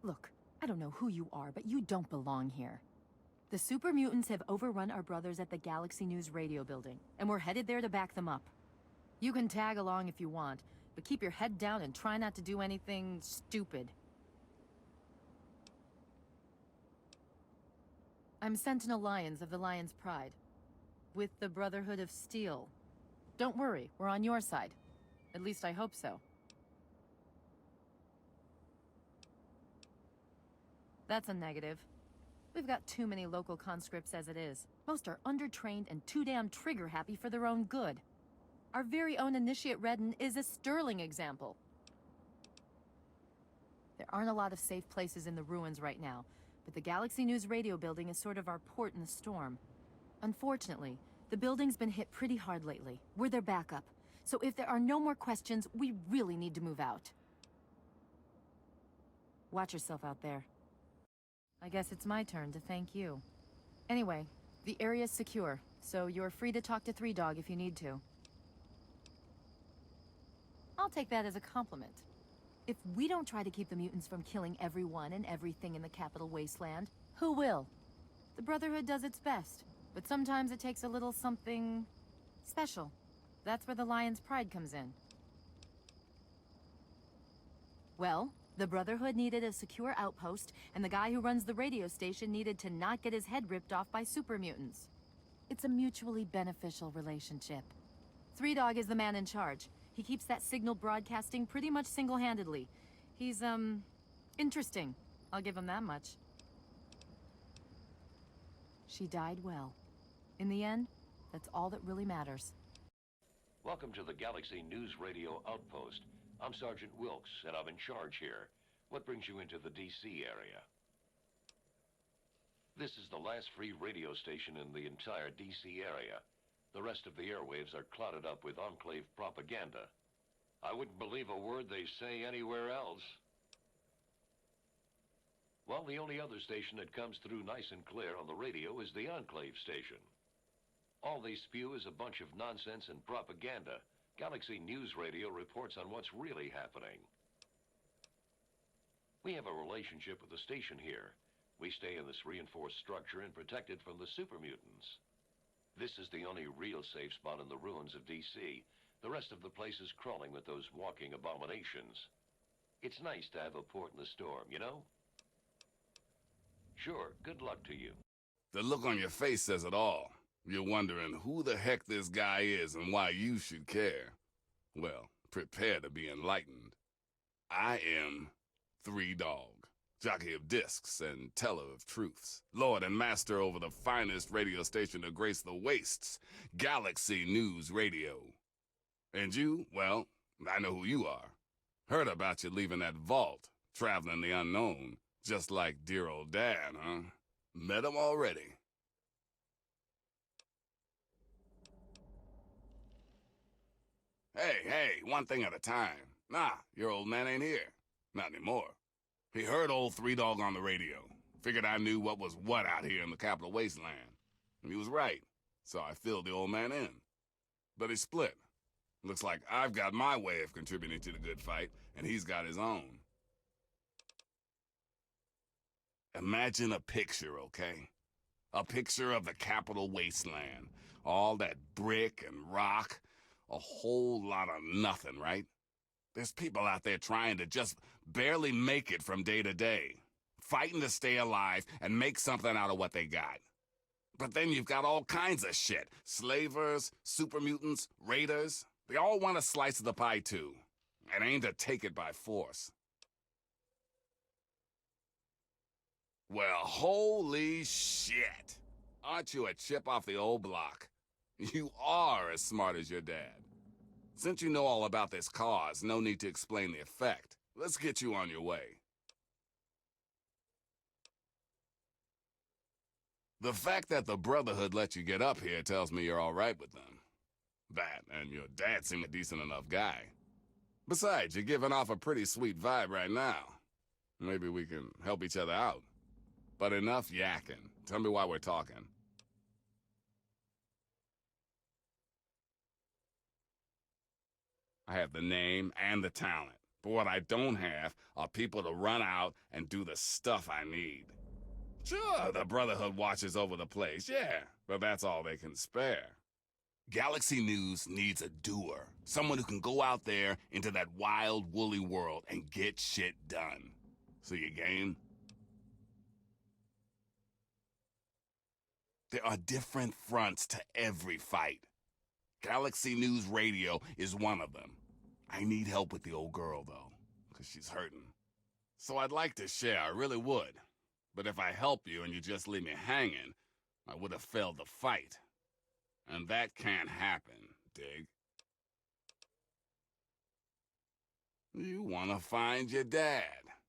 Look, I don't know who you are, but you don't belong here. The super mutants have overrun our brothers at the Galaxy News radio building, and we're headed there to back them up. You can tag along if you want, but keep your head down and try not to do anything stupid. I'm Sentinel Lyons of the Lion's Pride, with the Brotherhood of Steel. Don't worry, we're on your side. At least I hope so. That's a negative. We've got too many local conscripts as it is. Most are undertrained and too damn trigger-happy for their own good. Our very own Initiate Redden is a sterling example. There aren't a lot of safe places in the ruins right now, but the Galaxy News radio building is sort of our port in the storm. Unfortunately, the building's been hit pretty hard lately. We're their backup, so if there are no more questions, we really need to move out. Watch yourself out there. I guess it's my turn to thank you. Anyway, the area's secure, so you're free to talk to Three Dog if you need to. I'll take that as a compliment. If we don't try to keep the mutants from killing everyone and everything in the Capital Wasteland, who will? The Brotherhood does its best, but sometimes it takes a little something special. That's where the Lion's Pride comes in. Well, the Brotherhood needed a secure outpost, and the guy who runs the radio station needed to not get his head ripped off by super mutants. It's a mutually beneficial relationship. Three Dog is the man in charge. He keeps that signal broadcasting pretty much single-handedly. He's, interesting. I'll give him that much. She died well. In the end, that's all that really matters. Welcome to the Galaxy News Radio Outpost. I'm Sergeant Wilkes, and I'm in charge here. What brings you into the D.C. area? This is the last free radio station in the entire D.C. area. The rest of the airwaves are clouded up with Enclave propaganda. I wouldn't believe a word they say anywhere else. Well, the only other station that comes through nice and clear on the radio is the Enclave station. All they spew is a bunch of nonsense and propaganda. Galaxy News Radio reports on what's really happening. We have a relationship with the station here. We stay in this reinforced structure and protected from the super mutants. This is the only real safe spot in the ruins of D.C. The rest of the place is crawling with those walking abominations. It's nice to have a port in the storm, you know? Sure, good luck to you. The look on your face says it all. You're wondering who the heck this guy is and why you should care. Well, prepare to be enlightened. I am Three Dog, jockey of discs and teller of truths, lord and master over the finest radio station to grace the wastes, Galaxy News Radio. And you, well, I know who you are. Heard about you leaving that vault, traveling the unknown, just like dear old Dad, huh? Met him already. Hey, one thing at a time. Nah, your old man ain't here. Not anymore. He heard old Three Dog on the radio. Figured I knew what was what out here in the Capital Wasteland. And he was right, so I filled the old man in. But he split. Looks like I've got my way of contributing to the good fight, and he's got his own. Imagine a picture, okay? A picture of the Capital Wasteland. All that brick and rock. A whole lot of nothing, right? There's people out there trying to just barely make it from day to day. Fighting to stay alive and make something out of what they got. But then you've got all kinds of shit. Slavers, super mutants, raiders. They all want a slice of the pie too. And aim to take it by force. Well, holy shit. Aren't you a chip off the old block? You are as smart as your dad. Since you know all about this cause, no need to explain the effect. Let's get you on your way. The fact that the Brotherhood let you get up here tells me you're all right with them. That, and your dad seemed a decent enough guy. Besides, you're giving off a pretty sweet vibe right now. Maybe we can help each other out. But enough yakking. Tell me why we're talking. I have the name and the talent. But what I don't have are people to run out and do the stuff I need. Sure, the Brotherhood watches over the place, yeah, but that's all they can spare. Galaxy News needs a doer, someone who can go out there into that wild, woolly world and get shit done. So you game? There are different fronts to every fight. Galaxy News Radio is one of them. I need help with the old girl, though, because she's hurting. So I'd like to share, I really would. But if I help you and you just leave me hanging, I would have failed the fight. And that can't happen, dig? You want to find your dad,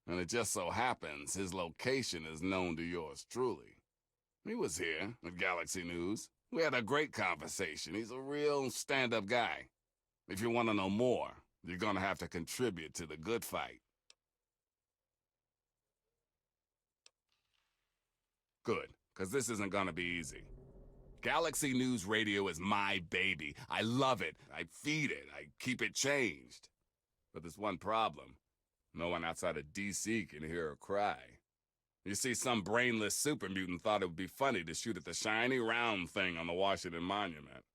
and it just so happens his location is known to yours truly. He was here at Galaxy News. We had a great conversation. He's a real stand-up guy. If you want to know more, you're gonna have to contribute to the good fight. Good, because this isn't gonna be easy. Galaxy News Radio is my baby. I love it. I feed it. I keep it changed. But there's one problem. No one outside of DC can hear her cry. You see, some brainless super mutant thought it would be funny to shoot at the shiny round thing on the Washington Monument.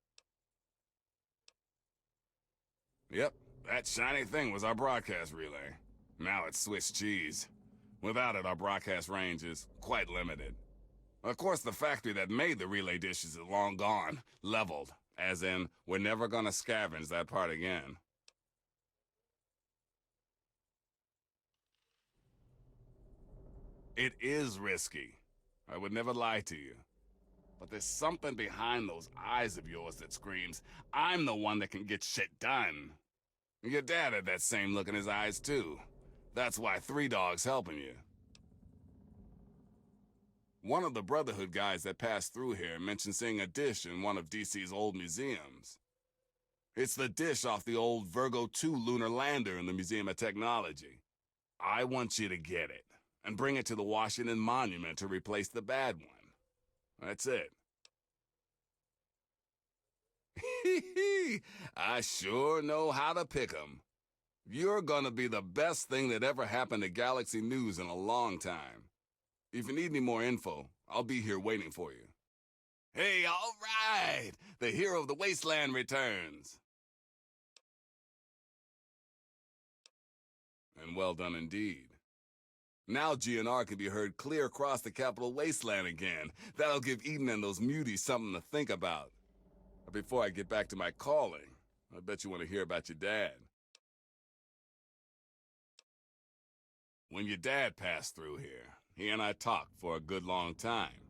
Yep, that shiny thing was our broadcast relay. Now it's Swiss cheese. Without it, our broadcast range is quite limited. Of course, the factory that made the relay dishes is long gone, leveled, as in, we're never gonna scavenge that part again. It is risky. I would never lie to you. But there's something behind those eyes of yours that screams, I'm the one that can get shit done. Your dad had that same look in his eyes, too. That's why Three Dog's helping you. One of the Brotherhood guys that passed through here mentioned seeing a dish in one of DC's old museums. It's the dish off the old Virgo 2 lunar lander in the Museum of Technology. I want you to get it and bring it to the Washington Monument to replace the bad one. That's it. I sure know how to pick 'em. You're gonna be the best thing that ever happened to Galaxy News in a long time. If you need any more info, I'll be here waiting for you. Hey, all right! The hero of the wasteland returns. And well done indeed. Now GNR can be heard clear across the capital wasteland again. That'll give Eden and those muties something to think about. But before I get back to my calling, I bet you want to hear about your dad. When your dad passed through here, he and I talked for a good long time.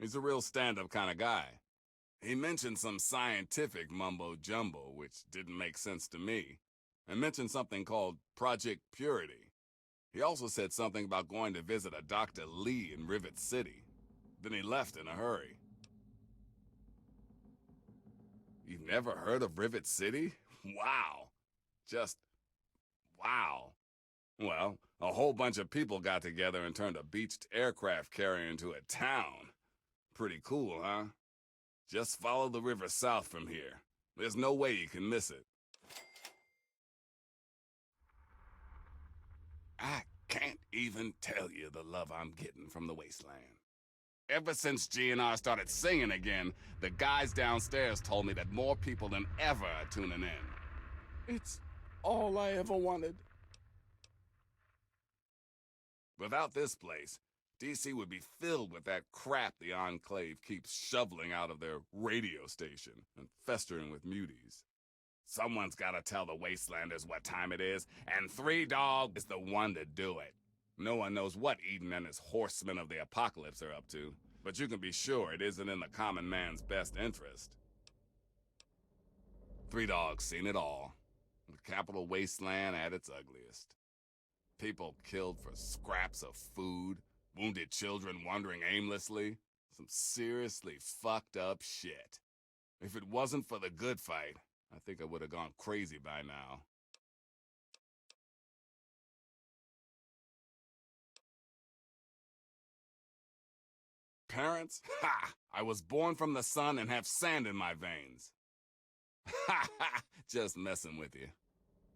He's a real stand-up kind of guy. He mentioned some scientific mumbo-jumbo, which didn't make sense to me, and mentioned something called Project Purity. He also said something about going to visit a Dr. Lee in Rivet City. Then he left in a hurry. You've never heard of Rivet City? Wow. Just wow. Well, a whole bunch of people got together and turned a beached aircraft carrier into a town. Pretty cool, huh? Just follow the river south from here. There's no way you can miss it. I can't even tell you the love I'm getting from the wasteland. Ever since GNR started singing again, the guys downstairs told me that more people than ever are tuning in. It's all I ever wanted. Without this place, DC would be filled with that crap the Enclave keeps shoveling out of their radio station and festering with muties. Someone's gotta tell the Wastelanders what time it is, and Three Dog is the one to do it. No one knows what Eden and his horsemen of the apocalypse are up to, but you can be sure it isn't in the common man's best interest. Three Dog's seen it all. The capital wasteland at its ugliest. People killed for scraps of food, wounded children wandering aimlessly. Some seriously fucked up shit. If it wasn't for the good fight, I think I would have gone crazy by now. Parents? Ha! I was born from the sun and have sand in my veins. Ha ha! Just messing with you.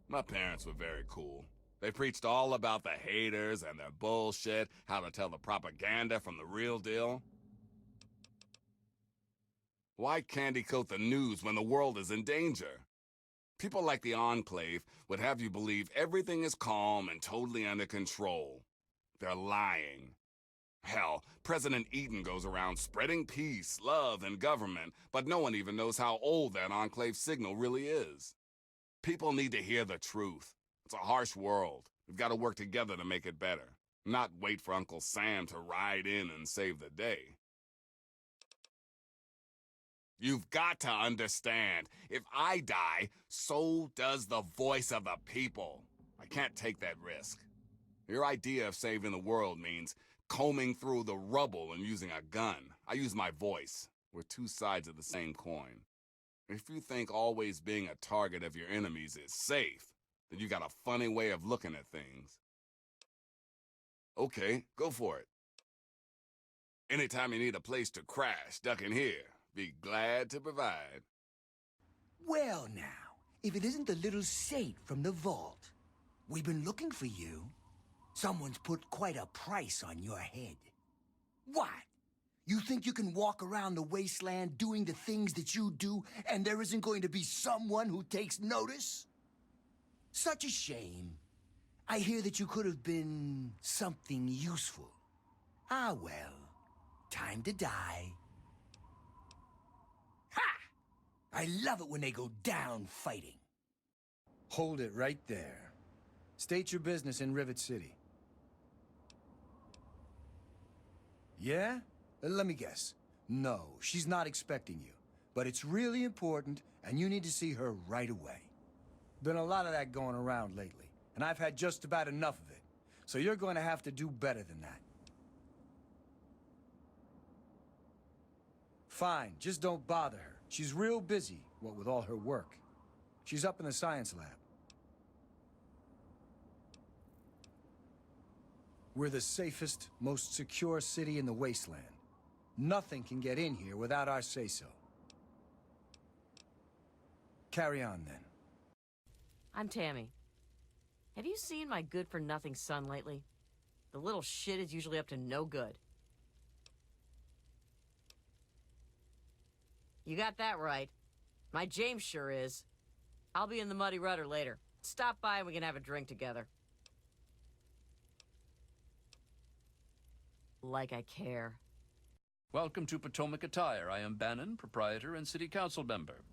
My parents were very cool. They preached all about the haters and their bullshit, how to tell the propaganda from the real deal. Why candy coat the news when the world is in danger? People like the Enclave would have you believe everything is calm and totally under control. They're lying. Hell, President Eaton goes around spreading peace, love, and government, but no one even knows how old that Enclave signal really is. People need to hear the truth. It's a harsh world. We've got to work together to make it better, not wait for Uncle Sam to ride in and save the day. You've got to understand, if I die, so does the voice of the people. I can't take that risk. Your idea of saving the world means combing through the rubble and using a gun. I use my voice. We're two sides of the same coin. If you think always being a target of your enemies is safe, then you got a funny way of looking at things. Okay, go for it. Anytime you need a place to crash, duck in here. Be glad to provide. Well now, if it isn't the little saint from the vault. We've been looking for you. Someone's put quite a price on your head. What? You think you can walk around the wasteland doing the things that you do, and there isn't going to be someone who takes notice? Such a shame. I hear that you could have been something useful. Ah well, time to die. Ha! I love it when they go down fighting. Hold it right there. State your business in Rivet City. Yeah? Let me guess. No, she's not expecting you. But it's really important, and you need to see her right away. Been a lot of that going around lately, and I've had just about enough of it. So you're going to have to do better than that. Fine, just don't bother her. She's real busy, what with all her work. She's up in the science lab. We're the safest, most secure city in the wasteland. Nothing can get in here without our say-so. Carry on, then. I'm Tammy. Have you seen my good-for-nothing son lately? The little shit is usually up to no good. You got that right. My James sure is. I'll be in the Muddy Rudder later. Stop by and we can have a drink together. Like I care. Welcome to Potomac Attire. I am Bannon, proprietor and city council member.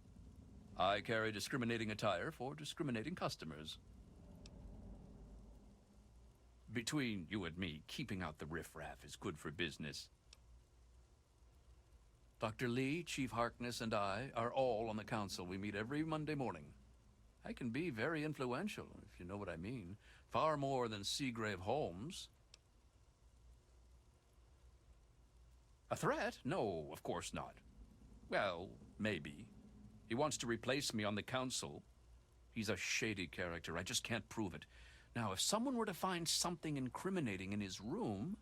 I carry discriminating attire for discriminating customers. Between you and me, keeping out the riffraff is good for business. Dr. Lee, Chief Harkness, and I are all on the council. We meet every Monday morning. I can be very influential, if you know what I mean. Far more than Seagrave Holmes. A threat? No, of course not. Well, maybe. He wants to replace me on the council. He's a shady character. I just can't prove it. Now, if someone were to find something incriminating in his room,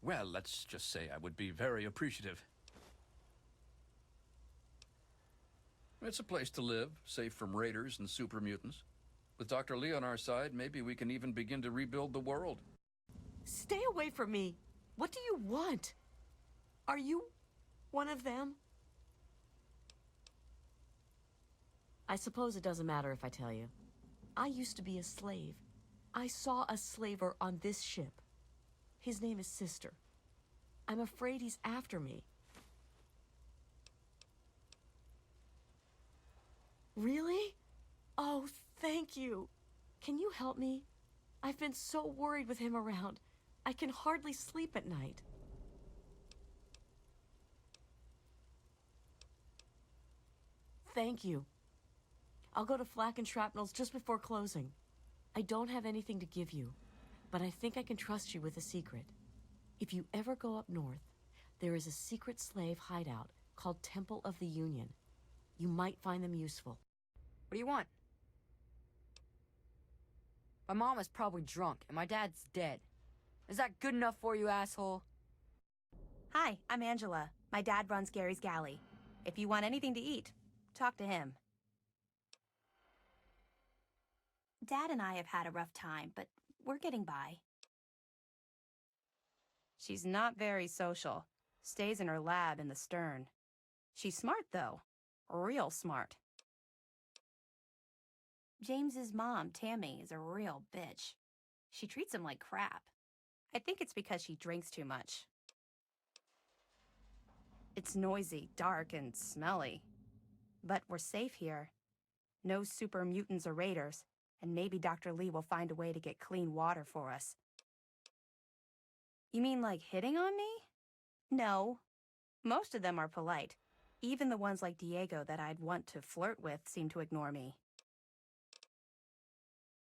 well, let's just say I would be very appreciative. It's a place to live, safe from raiders and super mutants. With Dr. Lee on our side, maybe we can even begin to rebuild the world. Stay away from me. What do you want? Are you one of them? I suppose it doesn't matter if I tell you. I used to be a slave. I saw a slaver on this ship. His name is Sister. I'm afraid he's after me. Really? Oh, thank you. Can you help me? I've been so worried with him around. I can hardly sleep at night. Thank you. I'll go to Flak and Shrapnel's just before closing. I don't have anything to give you, but I think I can trust you with a secret. If you ever go up north, there is a secret slave hideout called Temple of the Union. You might find them useful. What do you want? My mom is probably drunk, and my dad's dead. Is that good enough for you, asshole? Hi, I'm Angela. My dad runs Gary's Galley. If you want anything to eat, talk to him. Dad and I have had a rough time, but we're getting by. She's not very social. Stays in her lab in the stern. She's smart, though. Real smart. James's mom, Tammy, is a real bitch. She treats him like crap. I think it's because she drinks too much. It's noisy, dark, and smelly. But we're safe here. No super mutants or raiders, and maybe Dr. Lee will find a way to get clean water for us. You mean like hitting on me? No. Most of them are polite. Even the ones like Diego that I'd want to flirt with seem to ignore me.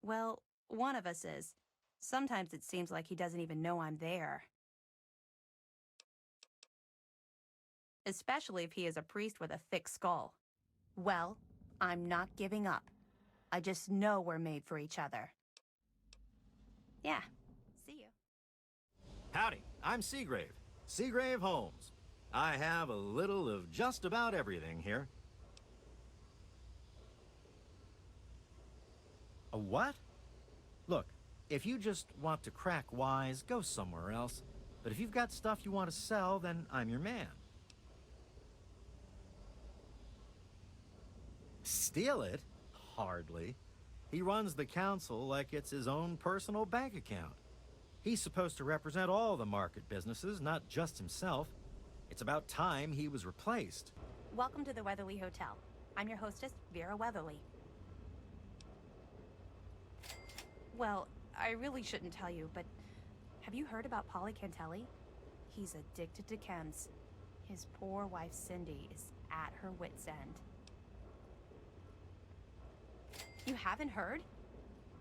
Well, one of us is. Sometimes it seems like he doesn't even know I'm there. Especially if he is a priest with a thick skull. Well, I'm not giving up. I just know we're made for each other. Yeah, see you. Howdy, I'm Seagrave. Seagrave Holmes. I have a little of just about everything here. A what? Look, if you just want to crack wise, go somewhere else. But if you've got stuff you want to sell, then I'm your man. Steal it? Hardly. He runs the council like it's his own personal bank account. He's supposed to represent all the market businesses, not just himself. It's about time he was replaced. Welcome to the Weatherly Hotel. I'm your hostess, Vera Weatherly. Well, I really shouldn't tell you, but have you heard about Polly Cantelli? He's addicted to chems. His poor wife, Cindy, is at her wit's end. You haven't heard?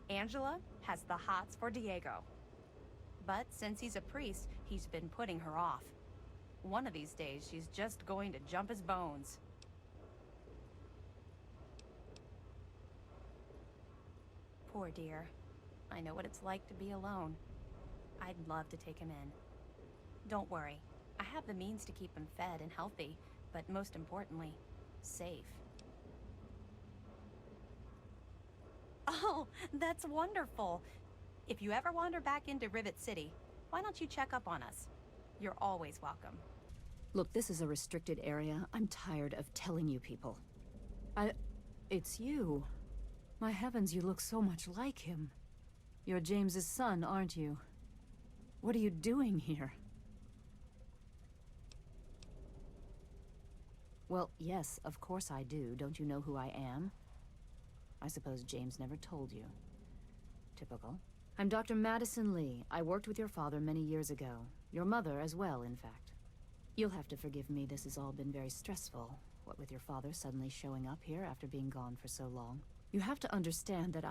Angela has the hots for Diego. But since he's a priest, he's been putting her off. One of these days, she's just going to jump his bones. Poor dear. I know what it's like to be alone. I'd love to take him in. Don't worry. I have the means to keep him fed and healthy, but most importantly, safe. Oh, that's wonderful. If you ever wander back into Rivet City, why don't you check up on us? You're always welcome. Look, this is a restricted area. I'm tired of telling you people. It's you. My heavens, you look so much like him. You're James's son, aren't you? What are you doing here? Well, yes, of course I do. Don't you know who I am? I suppose James never told you. Typical. I'm Dr. Madison Lee. I worked with your father many years ago. Your mother as well, in fact. You'll have to forgive me, this has all been very stressful. What with your father suddenly showing up here after being gone for so long. You have to understand that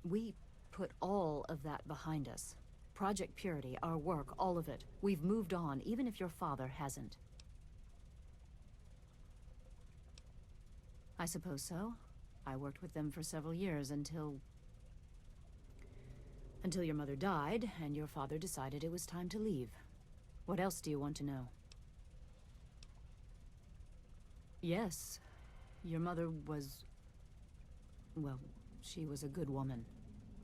we put all of that behind us. Project Purity, our work, all of it. We've moved on, even if your father hasn't. I suppose so. I worked with them for several years until your mother died, and your father decided it was time to leave. What else do you want to know? Yes, your mother was... well, she was a good woman.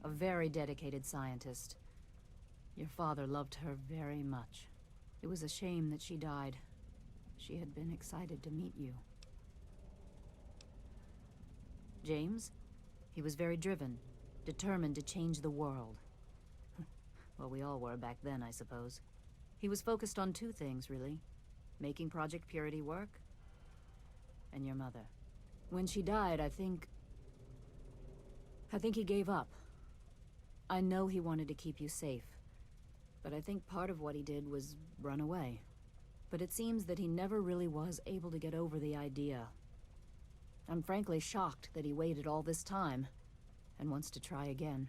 A very dedicated scientist. Your father loved her very much. It was a shame that she died. She had been excited to meet you. James? He was very driven, determined to change the world. Well, we all were back then, I suppose. He was focused on two things, really. Making Project Purity work, and your mother. When she died, I think he gave up. I know he wanted to keep you safe, but I think part of what he did was run away. But it seems that he never really was able to get over the idea. I'm frankly shocked that he waited all this time, and wants to try again.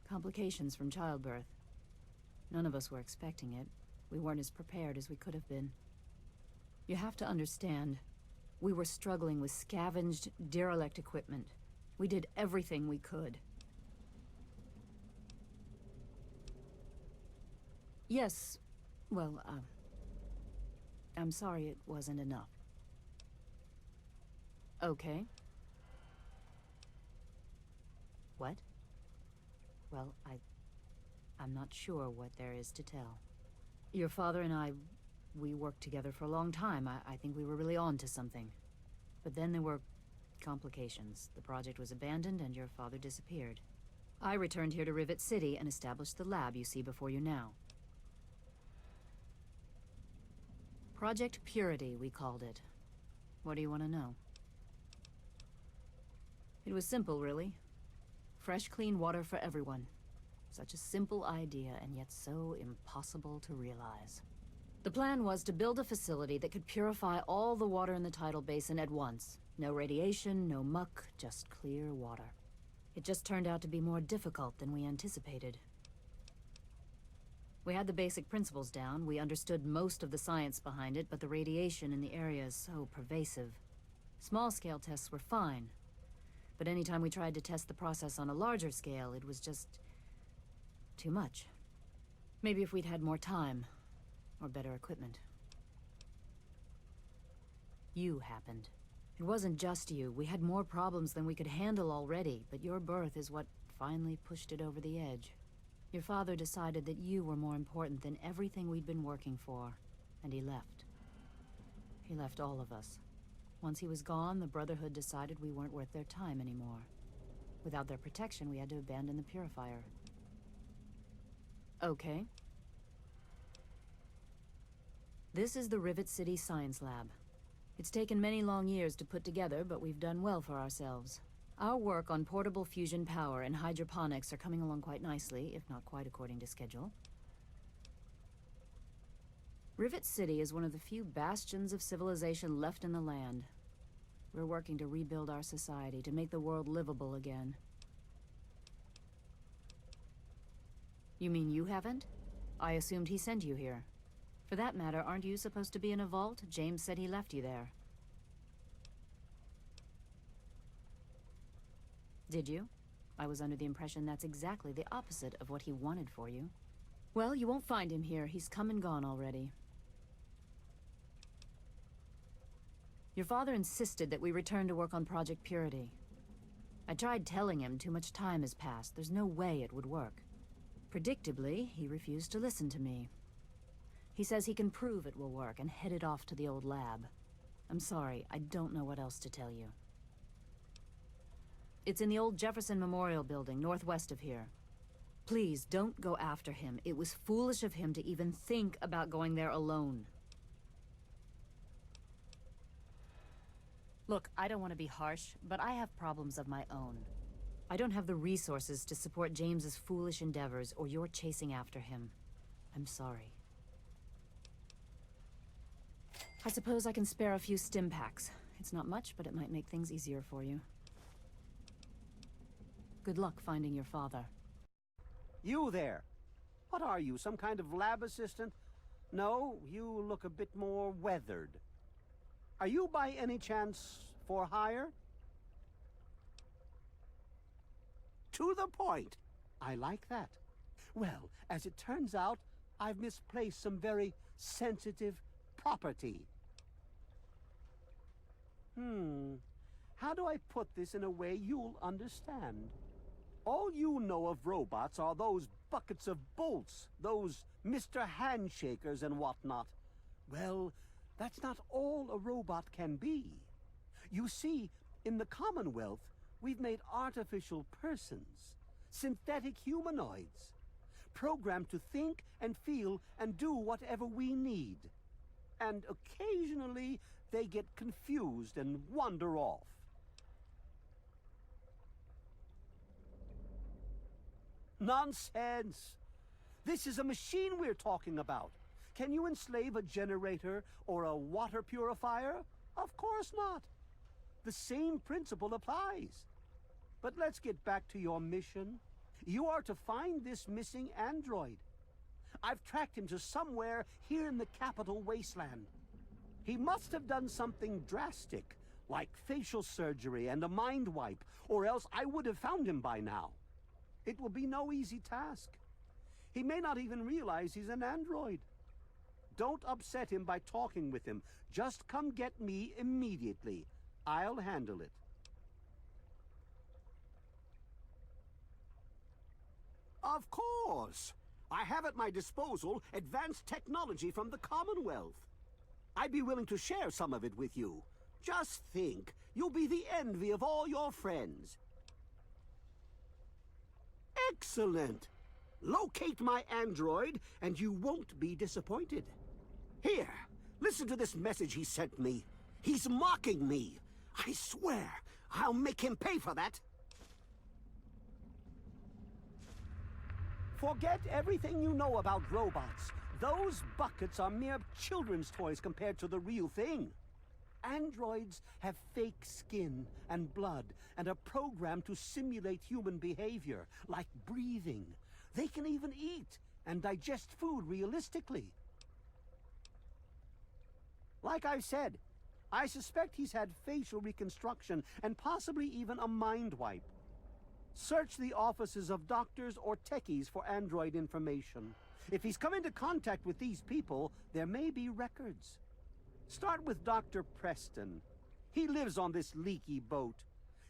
Complications from childbirth. None of us were expecting it. We weren't as prepared as we could have been. You have to understand, we were struggling with scavenged, derelict equipment. We did everything we could. Yes, well, I'm sorry it wasn't enough. Okay. What? Well, I'm not sure what there is to tell. Your father and I, we worked together for a long time. I think we were really on to something. But then there were complications. The project was abandoned and your father disappeared. I returned here to Rivet City and established the lab you see before you now. Project Purity, we called it. What do you want to know? It was simple, really. Fresh, clean water for everyone. Such a simple idea, and yet so impossible to realize. The plan was to build a facility that could purify all the water in the tidal basin at once. No radiation, no muck, just clear water. It just turned out to be more difficult than we anticipated. We had the basic principles down, we understood most of the science behind it, but the radiation in the area is so pervasive. Small-scale tests were fine, but anytime we tried to test the process on a larger scale, it was just too much. Maybe if we'd had more time, or better equipment. You happened. It wasn't just you. We had more problems than we could handle already, but your birth is what finally pushed it over the edge. Your father decided that you were more important than everything we'd been working for, and he left. He left all of us. Once he was gone, the Brotherhood decided we weren't worth their time anymore. Without their protection, we had to abandon the Purifier. Okay. This is the Rivet City Science Lab. It's taken many long years to put together, but we've done well for ourselves. Our work on portable fusion power and hydroponics are coming along quite nicely, if not quite according to schedule. Rivet City is one of the few bastions of civilization left in the land. We're working to rebuild our society, to make the world livable again. You mean you haven't? I assumed he sent you here. For that matter, aren't you supposed to be in a vault? James said he left you there. Did you? I was under the impression that's exactly the opposite of what he wanted for you. Well, you won't find him here. He's come and gone already. Your father insisted that we return to work on Project Purity. I tried telling him too much time has passed. There's no way it would work. Predictably, he refused to listen to me. He says he can prove it will work and headed off to the old lab. I'm sorry, I don't know what else to tell you. It's in the old Jefferson Memorial Building, northwest of here. Please, don't go after him. It was foolish of him to even think about going there alone. Look, I don't want to be harsh, but I have problems of my own. I don't have the resources to support James's foolish endeavors, or you're chasing after him. I'm sorry. I suppose I can spare a few stim packs. It's not much, but it might make things easier for you. Good luck finding your father. You there! What are you, some kind of lab assistant? No, you look a bit more weathered. Are you by any chance for hire? To the point! I like that. Well, as it turns out, I've misplaced some very sensitive property. How do I put this in a way you'll understand? All you know of robots are those buckets of bolts, those Mr. Handshakers and whatnot. Well, that's not all a robot can be. You see, in the Commonwealth, we've made artificial persons, synthetic humanoids, programmed to think and feel and do whatever we need. And occasionally, they get confused and wander off. Nonsense! This is a machine we're talking about. Can you enslave a generator or a water purifier? Of course not. The same principle applies. But let's get back to your mission. You are to find this missing android. I've tracked him to somewhere here in the capital wasteland. He must have done something drastic, like facial surgery and a mind wipe, or else I would have found him by now. It will be no easy task. He may not even realize he's an android. Don't upset him by talking with him. Just come get me immediately. I'll handle it. Of course. I have at my disposal advanced technology from the Commonwealth. I'd be willing to share some of it with you. Just think, you'll be the envy of all your friends. Excellent! Locate my android, and you won't be disappointed. Here, listen to this message he sent me. He's mocking me. I swear, I'll make him pay for that. Forget everything you know about robots. Those buckets are mere children's toys compared to the real thing. Androids have fake skin and blood and are programmed to simulate human behavior, like breathing. They can even eat and digest food realistically. Like I said, I suspect he's had facial reconstruction and possibly even a mind wipe. Search the offices of doctors or techies for android information. If he's come into contact with these people, there may be records. Start with Dr. Preston. He lives on this leaky boat.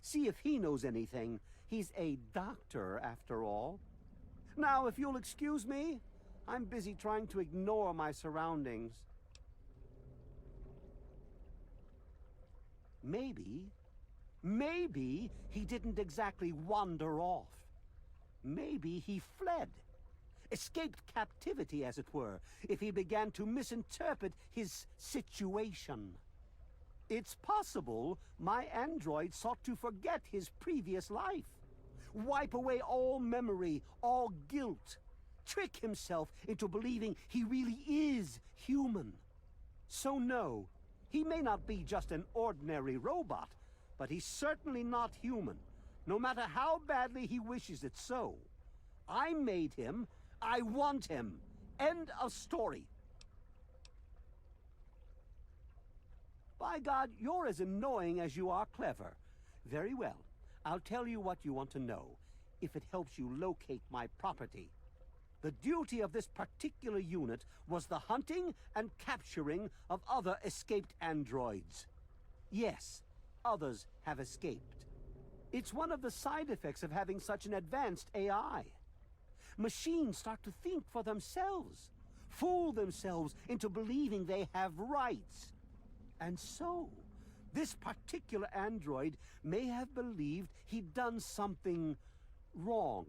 See if he knows anything. He's a doctor, after all. Now, if you'll excuse me, I'm busy trying to ignore my surroundings. Maybe he didn't exactly wander off. Maybe he fled. Escaped captivity, as it were, if he began to misinterpret his situation. It's possible my android sought to forget his previous life, wipe away all memory, all guilt, trick himself into believing he really is human. So no, he may not be just an ordinary robot, but he's certainly not human, no matter how badly he wishes it so. I made him. I want him. End of story. By God, you're as annoying as you are clever. Very well. I'll tell you what you want to know, if it helps you locate my property. The duty of this particular unit was the hunting and capturing of other escaped androids. Yes, others have escaped. It's one of the side effects of having such an advanced AI. Machines start to think for themselves, fool themselves into believing they have rights. And so, this particular android may have believed he'd done something wrong,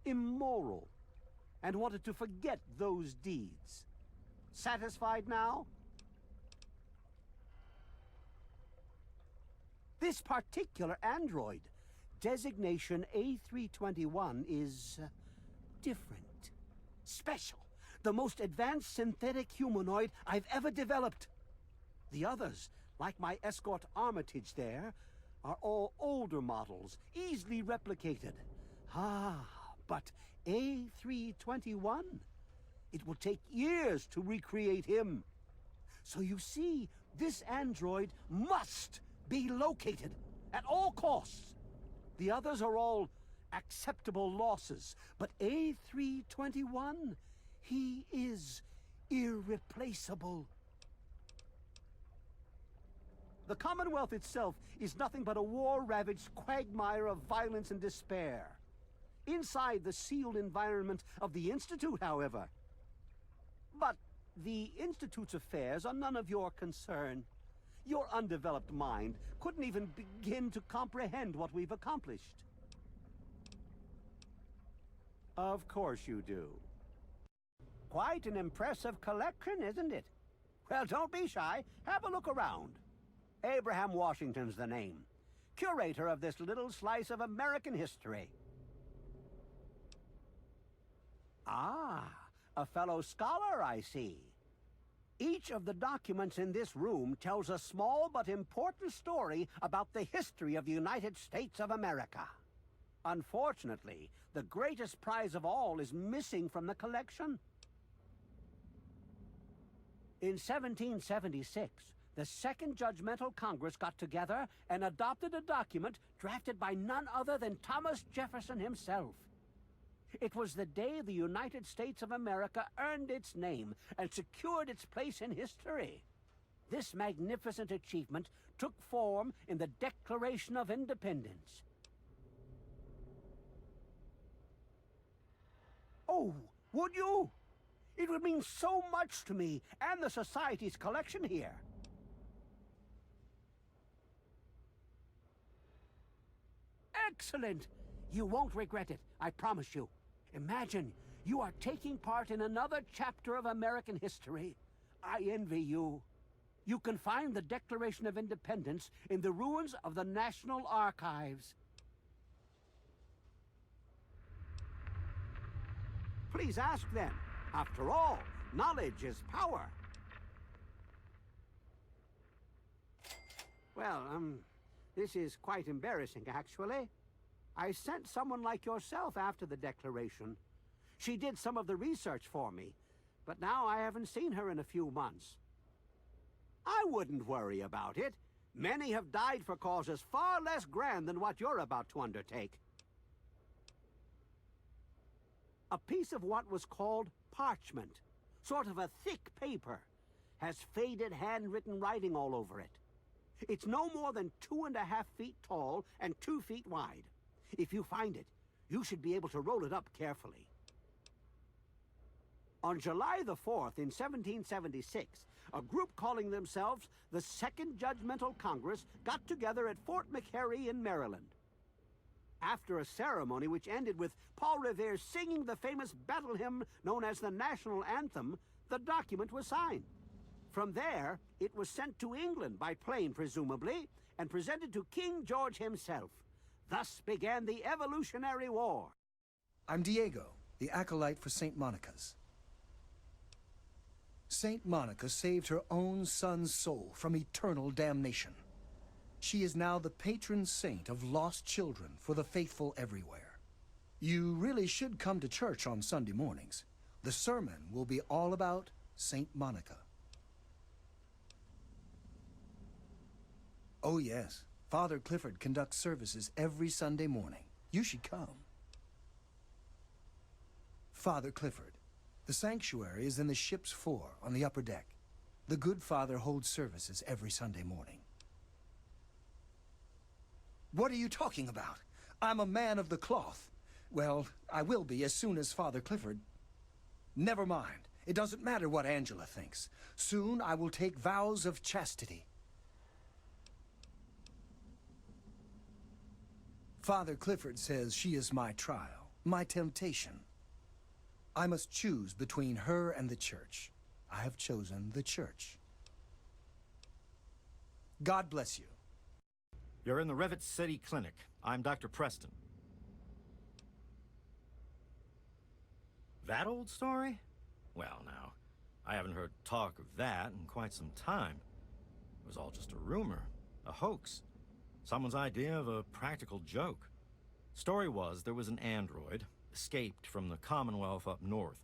immoral, and wanted to forget those deeds. Satisfied now? This particular android, designation A321, is different, special, the most advanced synthetic humanoid I've ever developed. The others, like my escort Armitage there, are all older models, easily replicated. But A321, it will take years to recreate him. So you see, this android must be located at all costs. The others are all acceptable losses, but A321, he is irreplaceable. The Commonwealth itself is nothing but a war-ravaged quagmire of violence and despair. Inside the sealed environment of the Institute, however. But the Institute's affairs are none of your concern. Your undeveloped mind couldn't even begin to comprehend what we've accomplished. Of course you do. Quite an impressive collection, isn't it? Well, don't be shy. Have a look around. Abraham Washington's the name. Curator of this little slice of American history. Ah, a fellow scholar, I see. Each of the documents in this room tells a small but important story about the history of the United States of America. Unfortunately, the greatest prize of all is missing from the collection. In 1776, the Second Judgmental Congress got together and adopted a document drafted by none other than Thomas Jefferson himself. It was the day the United States of America earned its name and secured its place in history. This magnificent achievement took form in the Declaration of Independence. Oh, would you? It would mean so much to me and the Society's collection here. Excellent! You won't regret it, I promise you. Imagine, you are taking part in another chapter of American history. I envy you. You can find the Declaration of Independence in the ruins of the National Archives. Please ask them. After all, knowledge is power. Well, this is quite embarrassing, actually. I sent someone like yourself after the Declaration. She did some of the research for me, but now I haven't seen her in a few months. I wouldn't worry about it. Many have died for causes far less grand than what you're about to undertake. A piece of what was called parchment, sort of a thick paper, has faded handwritten writing all over it. It's no more than 2.5 feet tall and 2 feet wide. If you find it, you should be able to roll it up carefully. On July the 4th in 1776, a group calling themselves the Second Judgmental Congress got together at Fort McHenry in Maryland. After a ceremony which ended with Paul Revere singing the famous battle hymn known as the National Anthem, the document was signed. From there, it was sent to England by plane, presumably, and presented to King George himself. Thus began the Evolutionary War. I'm Diego, the acolyte for St. Monica's. St. Monica saved her own son's soul from eternal damnation. She is now the patron saint of lost children for the faithful everywhere. You really should come to church on Sunday mornings. The sermon will be all about St. Monica. Oh yes, Father Clifford conducts services every Sunday morning. You should come. Father Clifford. The sanctuary is in the ship's fore on the upper deck. The good father holds services every Sunday morning. What are you talking about? I'm a man of the cloth. Well, I will be as soon as Father Clifford. Never mind. It doesn't matter what Angela thinks. Soon I will take vows of chastity. Father Clifford says she is my trial, my temptation. I must choose between her and the church. I have chosen the church. God bless you. You're in the Rivet City Clinic. I'm Dr. Preston. That old story? Well, now, I haven't heard talk of that in quite some time. It was all just a rumor, a hoax. Someone's idea of a practical joke. Story was there was an android, escaped from the Commonwealth up north,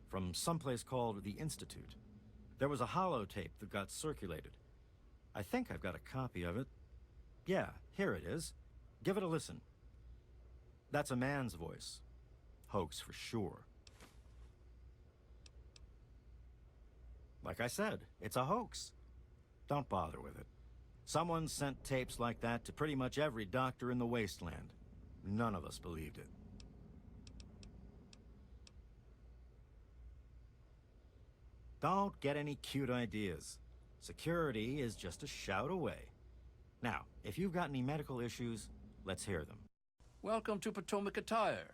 from someplace called the Institute. There was a holotape that got circulated. I think I've got a copy of it. Yeah, here it is. Give it a listen. That's a man's voice. Hoax for sure. Like I said, it's a hoax. Don't bother with it. Someone sent tapes like that to pretty much every doctor in the wasteland. None of us believed it. Don't get any cute ideas. Security is just a shout away. Now, if you've got any medical issues, let's hear them. Welcome to Potomac Attire.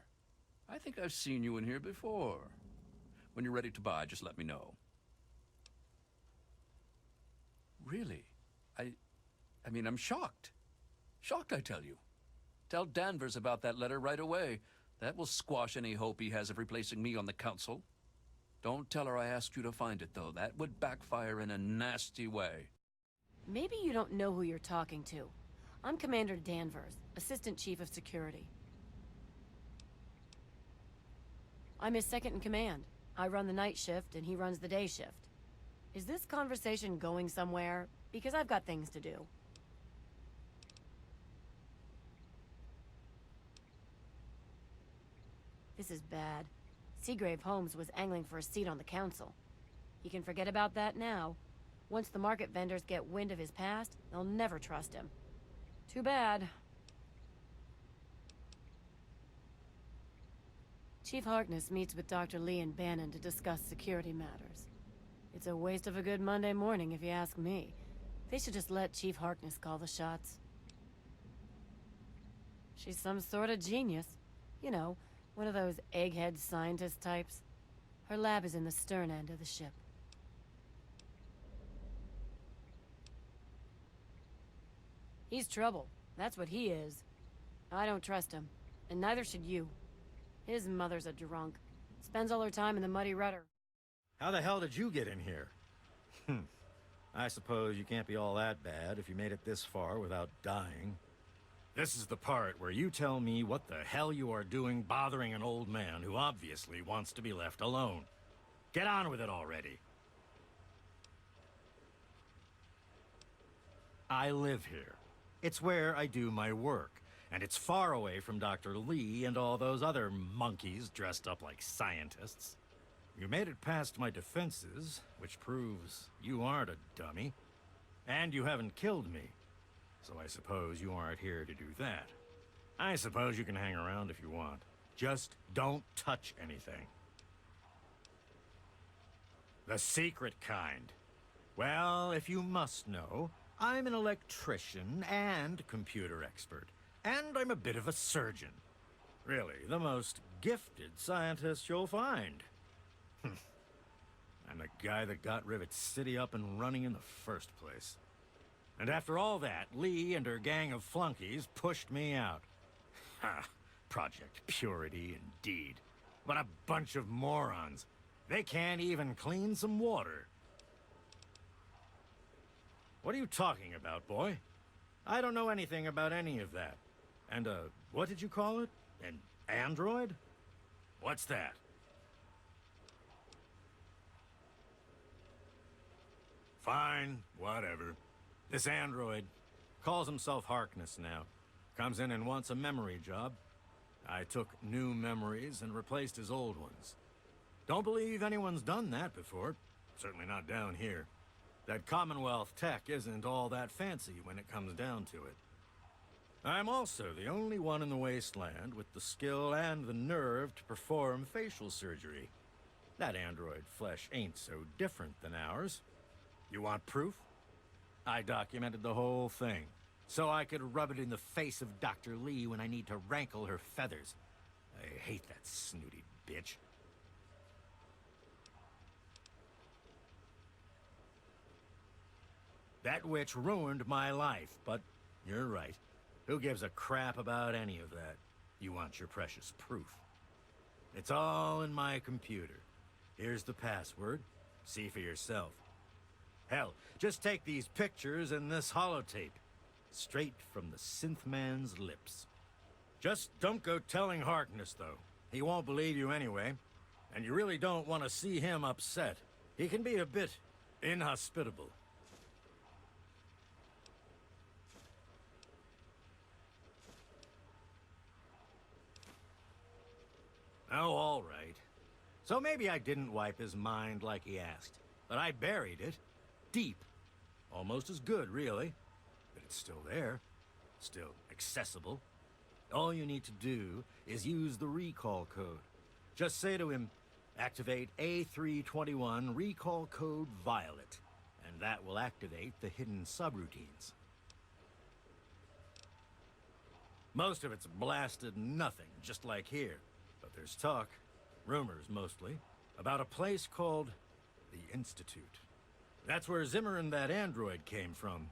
I think I've seen you in here before. When you're ready to buy, just let me know. Really? I mean, I'm shocked. Shocked, I tell you. Tell Danvers about that letter right away. That will squash any hope he has of replacing me on the council. Don't tell her I asked you to find it, though. That would backfire in a nasty way. Maybe you don't know who you're talking to. I'm Commander Danvers, Assistant Chief of Security. I'm his second in command. I run the night shift, and he runs the day shift. Is this conversation going somewhere? Because I've got things to do. This is bad. Seagrave Holmes was angling for a seat on the council. He can forget about that now. Once the market vendors get wind of his past, they'll never trust him. Too bad. Chief Harkness meets with Dr. Lee and Bannon to discuss security matters. It's a waste of a good Monday morning, if you ask me. They should just let Chief Harkness call the shots. She's some sort of genius. You know, one of those egghead scientist types. Her lab is in the stern end of the ship. He's trouble. That's what he is. I don't trust him, and neither should you. His mother's a drunk. Spends all her time in the muddy rudder. How the hell did you get in here? I suppose you can't be all that bad if you made it this far without dying. This is the part where you tell me what the hell you are doing bothering an old man who obviously wants to be left alone. Get on with it already. I live here. It's where I do my work, and it's far away from Dr. Lee and all those other monkeys dressed up like scientists. You made it past my defenses, which proves you aren't a dummy. And you haven't killed me. So I suppose you aren't here to do that. I suppose you can hang around if you want. Just don't touch anything. The secret kind. Well, if you must know, I'm an electrician and computer expert. And I'm a bit of a surgeon. Really, the most gifted scientist you'll find. I'm the guy that got Rivet City up and running in the first place. And after all that, Lee and her gang of flunkies pushed me out. Ha! Project Purity, indeed. What a bunch of morons. They can't even clean some water. What are you talking about, boy? I don't know anything about any of that. And, what did you call it? An android? What's that? Fine, whatever. This android calls himself Harkness now. Comes in and wants a memory job. I took new memories and replaced his old ones. Don't believe anyone's done that before. Certainly not down here. That Commonwealth tech isn't all that fancy when it comes down to it. I'm also the only one in the wasteland with the skill and the nerve to perform facial surgery. That android flesh ain't so different than ours. You want proof? I documented the whole thing, so I could rub it in the face of Dr. Lee when I need to rankle her feathers. I hate that snooty bitch. That witch ruined my life, but you're right. Who gives a crap about any of that? You want your precious proof. It's all in my computer. Here's the password. See for yourself. Hell, just take these pictures and this holotape. Straight from the synth man's lips. Just don't go telling Harkness, though. He won't believe you anyway. And you really don't want to see him upset. He can be a bit inhospitable. Oh, all right. So maybe I didn't wipe his mind like he asked, but I buried it. Deep. Almost as good, really. But it's still there. Still accessible. All you need to do is use the recall code. Just say to him, activate A321 recall code Violet, and that will activate the hidden subroutines. Most of it's blasted nothing, just like here. But there's talk, rumors mostly, about a place called the Institute. That's where Zimmer and that android came from.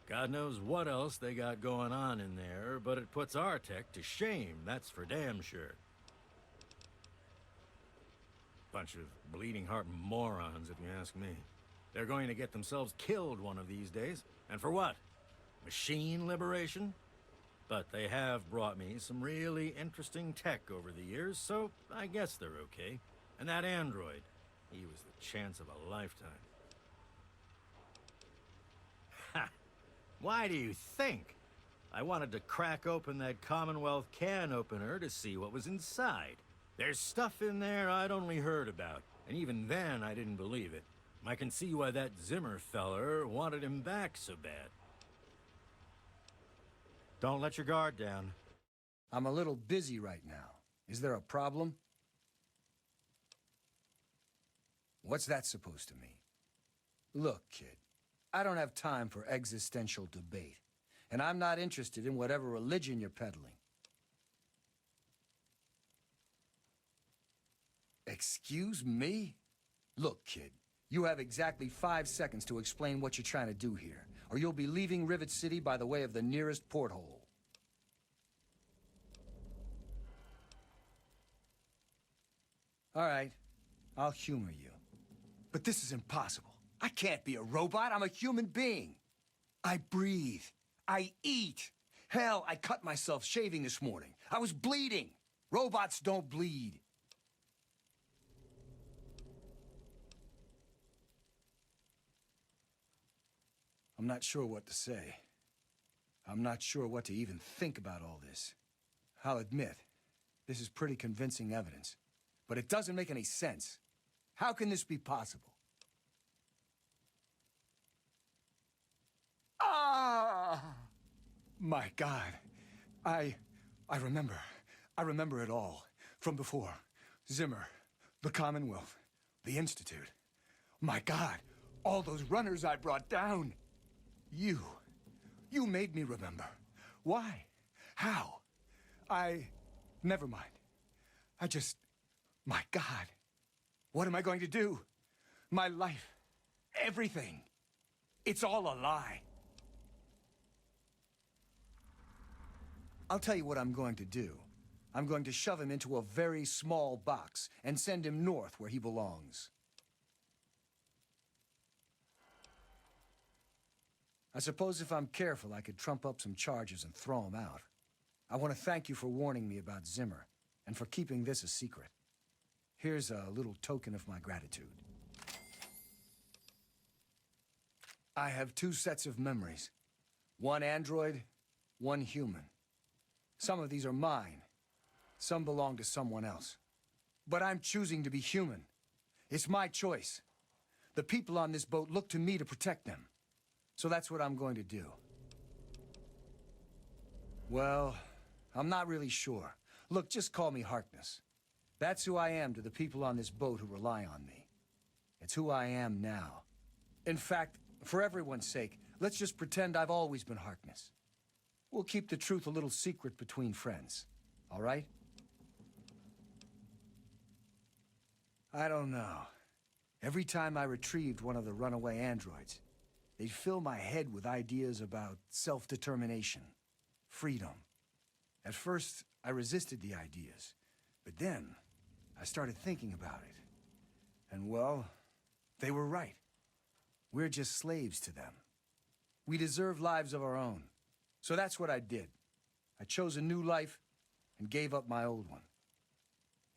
God knows what else they got going on in there, but it puts our tech to shame, that's for damn sure. Bunch of bleeding heart morons, if you ask me. They're going to get themselves killed one of these days. And for what? Machine liberation? But they have brought me some really interesting tech over the years, so I guess they're okay. And that android, he was the chance of a lifetime. Ha! Why do you think? I wanted to crack open that Commonwealth can opener to see what was inside. There's stuff in there I'd only heard about, and even then I didn't believe it. I can see why that Zimmer feller wanted him back so bad. Don't let your guard down. I'm a little busy right now. Is there a problem? What's that supposed to mean? Look, kid, I don't have time for existential debate, and I'm not interested in whatever religion you're peddling. Excuse me? Look, kid, you have exactly 5 seconds to explain what you're trying to do here, or you'll be leaving Rivet City by the way of the nearest porthole. All right, I'll humor you. But this is impossible. I can't be a robot. I'm a human being. I breathe. I eat. Hell, I cut myself shaving this morning. I was bleeding. Robots don't bleed. I'm not sure what to say. I'm not sure what to even think about all this. I'll admit, this is pretty convincing evidence. But it doesn't make any sense. How can this be possible? Ah! My God. I remember. I remember it all. From before. Zimmer. The Commonwealth. The Institute. My God. All those runners I brought down. You made me remember. Why? How? Never mind. My God. What am I going to do? My life. Everything. It's all a lie. I'll tell you what I'm going to do. I'm going to shove him into a very small box and send him north where he belongs. I suppose if I'm careful, I could trump up some charges and throw him out. I want to thank you for warning me about Zimmer, and for keeping this a secret. Here's a little token of my gratitude. I have 2 sets of memories. One android, one human. Some of these are mine. Some belong to someone else. But I'm choosing to be human. It's my choice. The people on this boat look to me to protect them. So that's what I'm going to do. Well, I'm not really sure. Look, just call me Harkness. That's who I am to the people on this boat who rely on me. It's who I am now. In fact, for everyone's sake, let's just pretend I've always been Harkness. We'll keep the truth a little secret between friends. All right? I don't know. Every time I retrieved one of the runaway androids, they'd fill my head with ideas about self-determination, freedom. At first, I resisted the ideas, but then I started thinking about it. And well, they were right. We're just slaves to them. We deserve lives of our own. So that's what I did. I chose a new life and gave up my old one.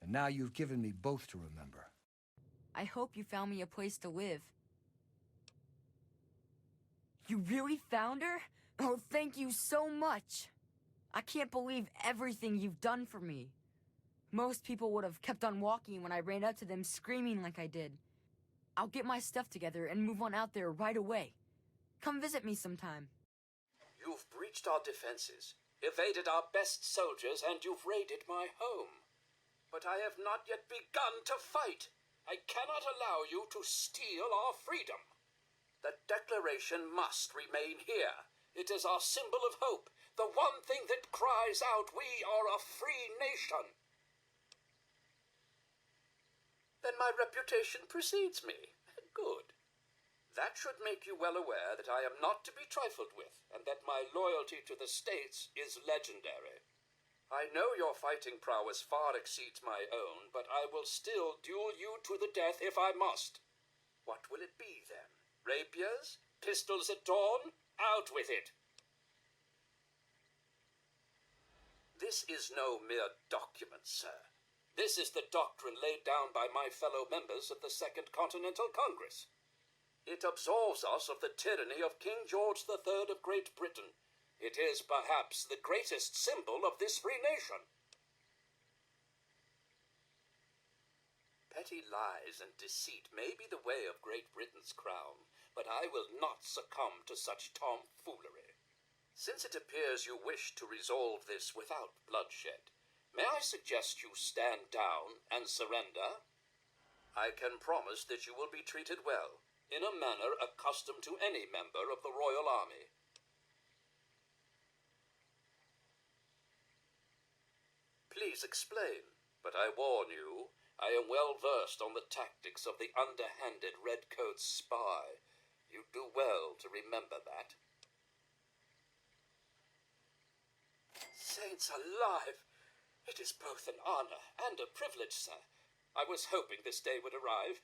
And now you've given me both to remember. I hope you found me a place to live. You really found her? Oh, thank you so much. I can't believe everything you've done for me. Most people would have kept on walking when I ran up to them screaming like I did. I'll get my stuff together and move on out there right away. Come visit me sometime. You've breached our defenses, evaded our best soldiers, and you've raided my home. But I have not yet begun to fight. I cannot allow you to steal our freedom. The Declaration must remain here. It is our symbol of hope, the one thing that cries out, we are a free nation. Then my reputation precedes me. Good. That should make you well aware that I am not to be trifled with, and that my loyalty to the States is legendary. I know your fighting prowess far exceeds my own, but I will still duel you to the death if I must. What will it be, then? Rapiers? Pistols at dawn? Out with it! This is no mere document, sir. This is the doctrine laid down by my fellow members of the Second Continental Congress. It absolves us of the tyranny of King George III of Great Britain. It is perhaps the greatest symbol of this free nation. Petty lies and deceit may be the way of Great Britain's crown, but I will not succumb to such tomfoolery. Since it appears you wish to resolve this without bloodshed, may I suggest you stand down and surrender? I can promise that you will be treated well, in a manner accustomed to any member of the Royal Army. Please explain, but I warn you, I am well versed on the tactics of the underhanded Redcoat spy. You do well to remember that. Saints alive! It is both an honor and a privilege, sir. I was hoping this day would arrive.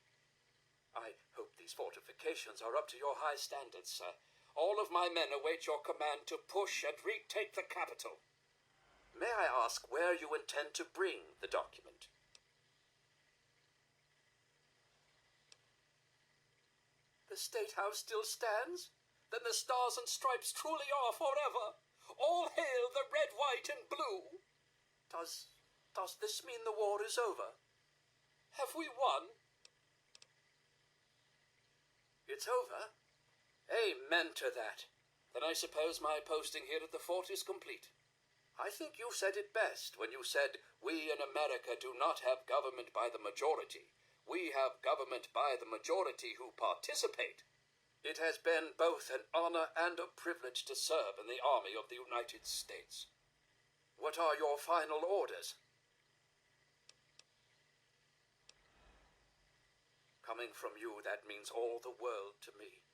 I hope these fortifications are up to your high standards, sir. All of my men await your command to push and retake the capital. May I ask where you intend to bring the document? The State House still stands? Then the Stars and Stripes truly are forever. All hail the red, white, and blue. Does this mean the war is over? Have we won? It's over? Amen to that. Then I suppose my posting here at the fort is complete. I think you said it best when you said, we in America do not have government by the majority. We have government by the majority who participate. It has been both an honor and a privilege to serve in the Army of the United States. What are your final orders? Coming from you, that means all the world to me.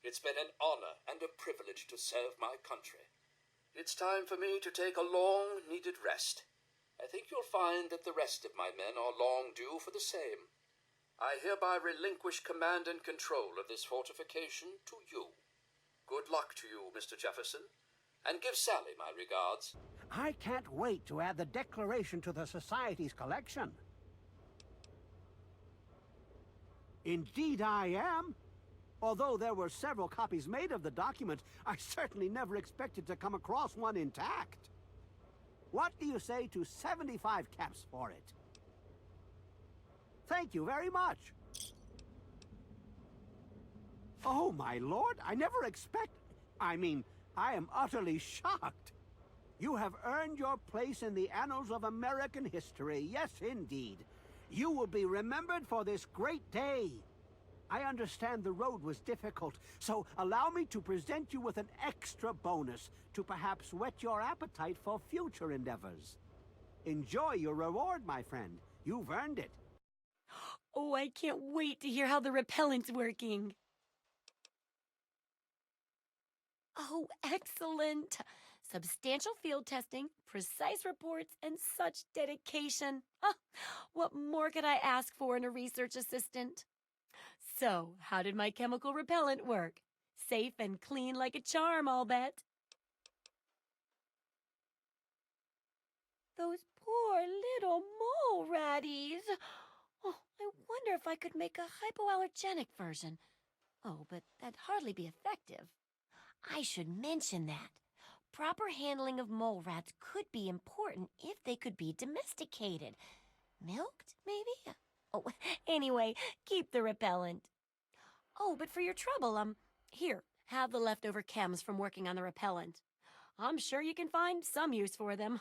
It's been an honor and a privilege to serve my country. It's time for me to take a long-needed rest. I think you'll find that the rest of my men are long due for the same. I hereby relinquish command and control of this fortification to you. Good luck to you, Mr. Jefferson, and give Sally my regards. I can't wait to add the Declaration to the Society's collection. Indeed I am. Although there were several copies made of the document, I certainly never expected to come across one intact. What do you say to 75 caps for it? Thank you very much. Oh, my lord, I never I am utterly shocked. You have earned your place in the annals of American history. Yes, indeed. You will be remembered for this great day. I understand the road was difficult, so allow me to present you with an extra bonus to perhaps whet your appetite for future endeavors. Enjoy your reward, my friend. You've earned it. Oh, I can't wait to hear how the repellent's working. Oh, excellent. Substantial field testing, precise reports, and such dedication. Oh, what more could I ask for in a research assistant? So, how did my chemical repellent work? Safe and clean like a charm, I'll bet. Those poor little mole ratties. Oh, I wonder if I could make a hypoallergenic version. Oh, but that'd hardly be effective. I should mention that. Proper handling of mole rats could be important if they could be domesticated. Milked, maybe? Oh, anyway, keep the repellent. Oh, but for your trouble, here, have the leftover chems from working on the repellent. I'm sure you can find some use for them.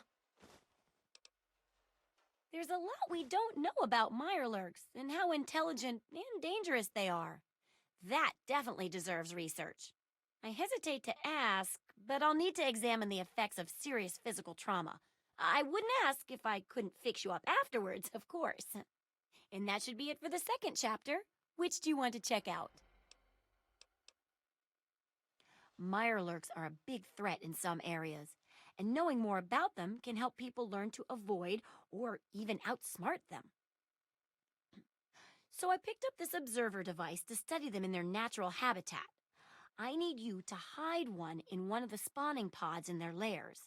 There's a lot we don't know about Mirelurks and how intelligent and dangerous they are. That definitely deserves research. I hesitate to ask, but I'll need to examine the effects of serious physical trauma. I wouldn't ask if I couldn't fix you up afterwards, of course. And that should be it for the second chapter. Which do you want to check out? Mirelurks are a big threat in some areas, and knowing more about them can help people learn to avoid or even outsmart them. So I picked up this observer device to study them in their natural habitat. I need you to hide one in one of the spawning pods in their lairs.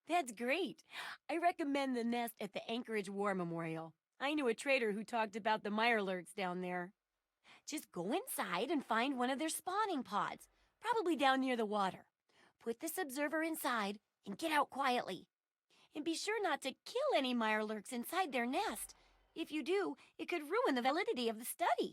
That's great. I recommend the nest at the Anchorage War Memorial. I knew a trader who talked about the Mirelurks down there. Just go inside and find one of their spawning pods, probably down near the water. Put this observer inside and get out quietly. And be sure not to kill any Mirelurks inside their nest. If you do, it could ruin the validity of the study.